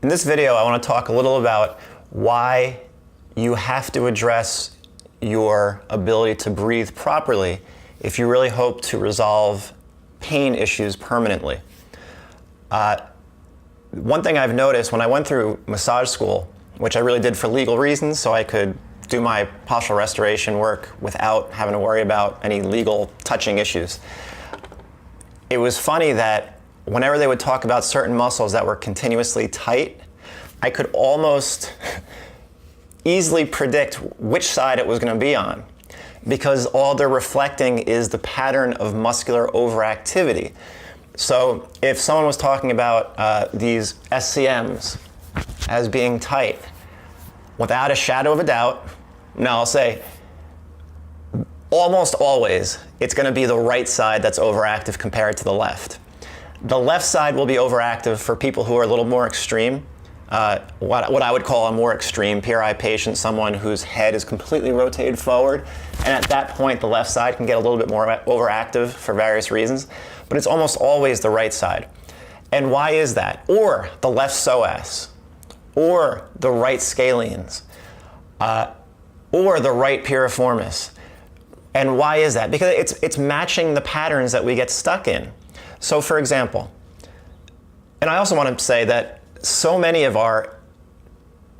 In this video, I want to talk a little about why you have to address your ability to breathe properly if you really hope to resolve pain issues permanently. One thing I've noticed when I went through massage school, which I really did for legal reasons, so I could do my postural restoration work without having to worry about any legal touching issues. It was funny that whenever they would talk about certain muscles that were continuously tight, I could almost easily predict which side it was going to be on, because all they're reflecting is the pattern of muscular overactivity. So if someone was talking about these SCMs as being tight, without a shadow of a doubt, now I'll say almost always it's going to be the right side that's overactive compared to the left. The left side will be overactive for people who are a little more extreme. What I would call a more extreme PRI patient, someone whose head is completely rotated forward, and at that point the left side can get a little bit more overactive for various reasons, but it's almost always the right side. And why is that? Or the left psoas, or the right scalenes, or the right piriformis. And why is that? Because it's matching the patterns that we get stuck in. So for example, and I also want to say that so many of our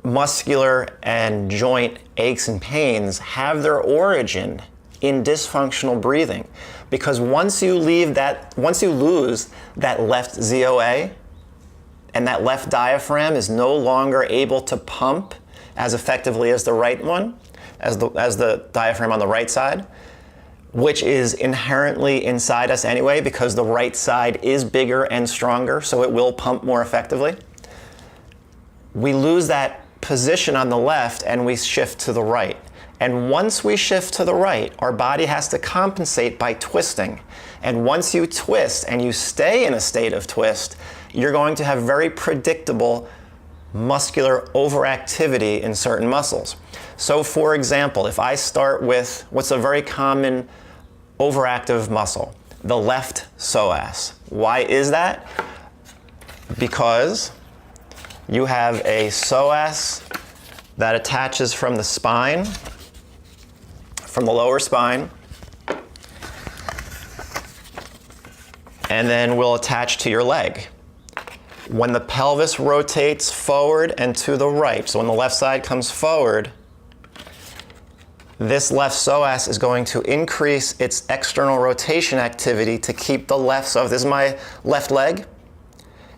muscular and joint aches and pains have their origin in dysfunctional breathing. Because once you lose that left ZOA, and that left diaphragm is no longer able to pump as effectively as the right one, as the diaphragm on the right side, which is inherently inside us anyway because the right side is bigger and stronger, so it will pump more effectively. We lose that position on the left and we shift to the right. And once we shift to the right, our body has to compensate by twisting. And once you twist and you stay in a state of twist, you're going to have very predictable muscular overactivity in certain muscles. So for example, if I start with what's a very common overactive muscle, the left psoas. Why is that? Because you have a psoas that attaches from the spine, from the lower spine, and then will attach to your leg. When the pelvis rotates forward and to the right, so when the left side comes forward, this left psoas is going to increase its external rotation activity to keep the left, so if this is my left leg,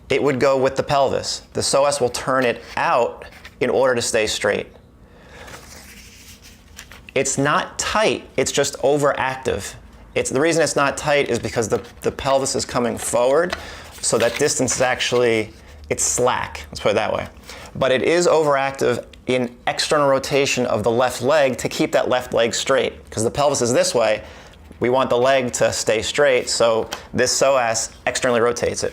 it would go with the pelvis. The psoas will turn it out in order to stay straight. It's not tight, it's just overactive. The reason it's not tight is because the pelvis is coming forward, so that distance is actually, it's slack, let's put it that way. But it is overactive in external rotation of the left leg to keep that left leg straight. Because the pelvis is this way, we want the leg to stay straight, so this psoas externally rotates it.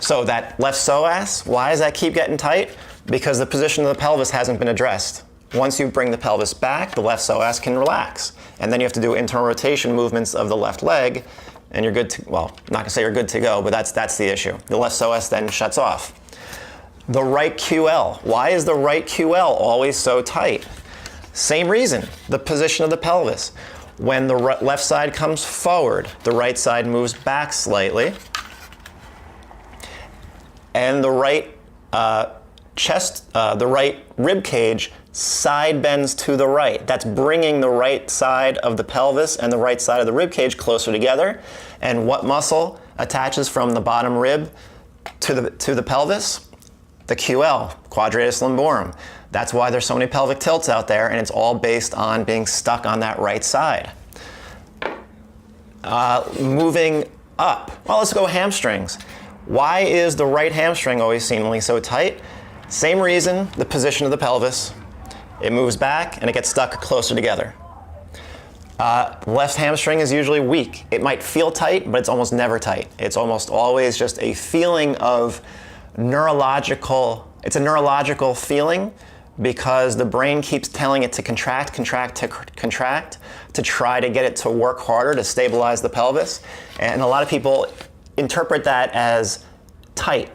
So that left psoas, why does that keep getting tight? Because the position of the pelvis hasn't been addressed. Once you bring the pelvis back, the left psoas can relax. And then you have to do internal rotation movements of the left leg, and you're good to, well, I'm not gonna say you're good to go, but that's the issue. The left psoas then shuts off. The right QL. Why is the right QL always so tight? Same reason, the position of the pelvis. When the left side comes forward, the right side moves back slightly, and the right the right rib cage side bends to the right. That's bringing the right side of the pelvis and the right side of the rib cage closer together. And what muscle attaches from the bottom rib to the pelvis? The QL, quadratus lumborum. That's why there's so many pelvic tilts out there, and it's all based on being stuck on that right side. Moving up, well, let's go hamstrings. Why is the right hamstring always seemingly so tight? Same reason, the position of the pelvis. It moves back and it gets stuck closer together. Left hamstring is usually weak. It might feel tight, but it's almost never tight. It's almost always just a feeling of neurological, it's a neurological feeling because the brain keeps telling it to contract to try to get it to work harder to stabilize the pelvis. And a lot of people interpret that as tight.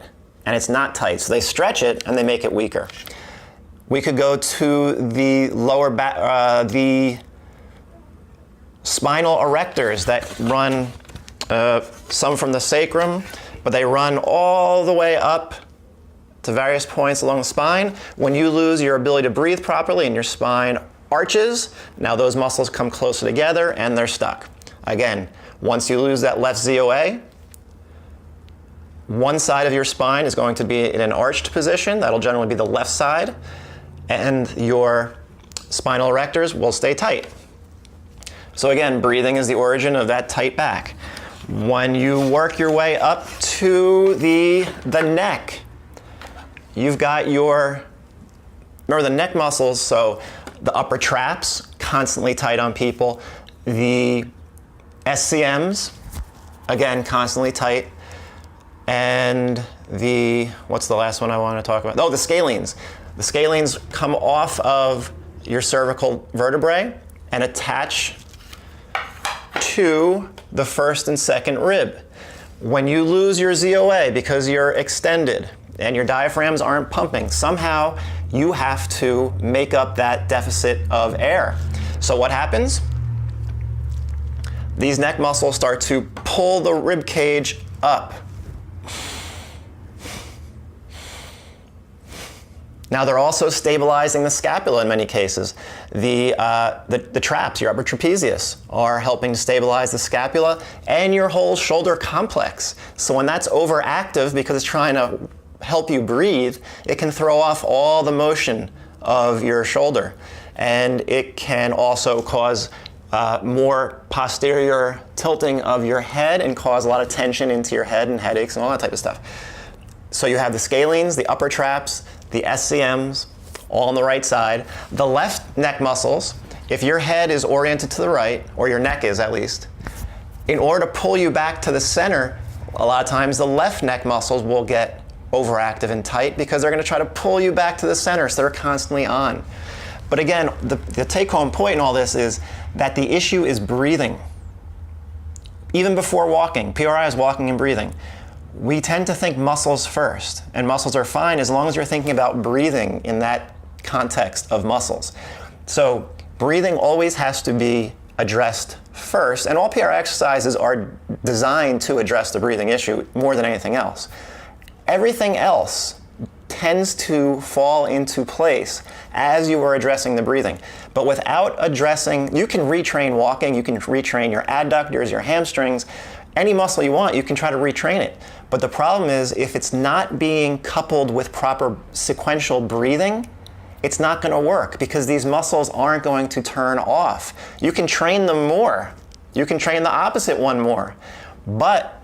and it's not tight. So they stretch it and they make it weaker. We could go to the lower back, the spinal erectors that run some from the sacrum, but they run all the way up to various points along the spine. When you lose your ability to breathe properly and your spine arches, now those muscles come closer together and they're stuck. Again, once you lose that left ZOA, one side of your spine is going to be in an arched position. That'll generally be the left side, and your spinal erectors will stay tight. So again, breathing is the origin of that tight back. When you work your way up to the neck, you've got remember the neck muscles, so the upper traps, constantly tight on people. The SCMs, again, constantly tight. And what's the last one I want to talk about? Oh, the scalenes. The scalenes come off of your cervical vertebrae and attach to the first and second rib. When you lose your ZOA because you're extended and your diaphragms aren't pumping, somehow you have to make up that deficit of air. So what happens? These neck muscles start to pull the rib cage up. Now they're also stabilizing the scapula in many cases. The traps, your upper trapezius, are helping to stabilize the scapula and your whole shoulder complex. So when that's overactive because it's trying to help you breathe, it can throw off all the motion of your shoulder. And it can also cause more posterior tilting of your head and cause a lot of tension into your head and headaches and all that type of stuff. So you have the scalenes, the upper traps, the SCMs, all on the right side. The left neck muscles, if your head is oriented to the right, or your neck is at least, in order to pull you back to the center, a lot of times the left neck muscles will get overactive and tight because they're going to try to pull you back to the center, so they're constantly on. But again, the take-home point in all this is that the issue is breathing. Even before walking, PRI is walking and breathing. We tend to think muscles first, and muscles are fine as long as you're thinking about breathing in that context of muscles. So breathing always has to be addressed first, and all PRI exercises are designed to address the breathing issue more than anything else. Everything else tends to fall into place as you are addressing the breathing. But without addressing, you can retrain walking, you can retrain your adductors, your hamstrings, any muscle you want, you can try to retrain it. But the problem is, if it's not being coupled with proper sequential breathing, it's not going to work because these muscles aren't going to turn off. You can train them more. You can train the opposite one more. But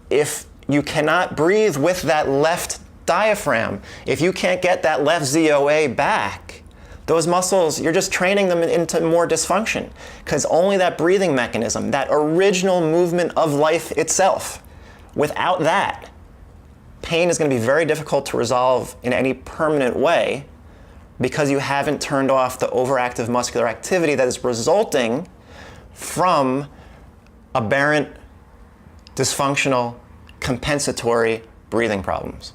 if you cannot breathe with that left diaphragm, if you can't get that left ZOA back, those muscles, you're just training them into more dysfunction because only that breathing mechanism, that original movement of life itself, without that, pain is going to be very difficult to resolve in any permanent way because you haven't turned off the overactive muscular activity that is resulting from aberrant, dysfunctional, compensatory breathing problems.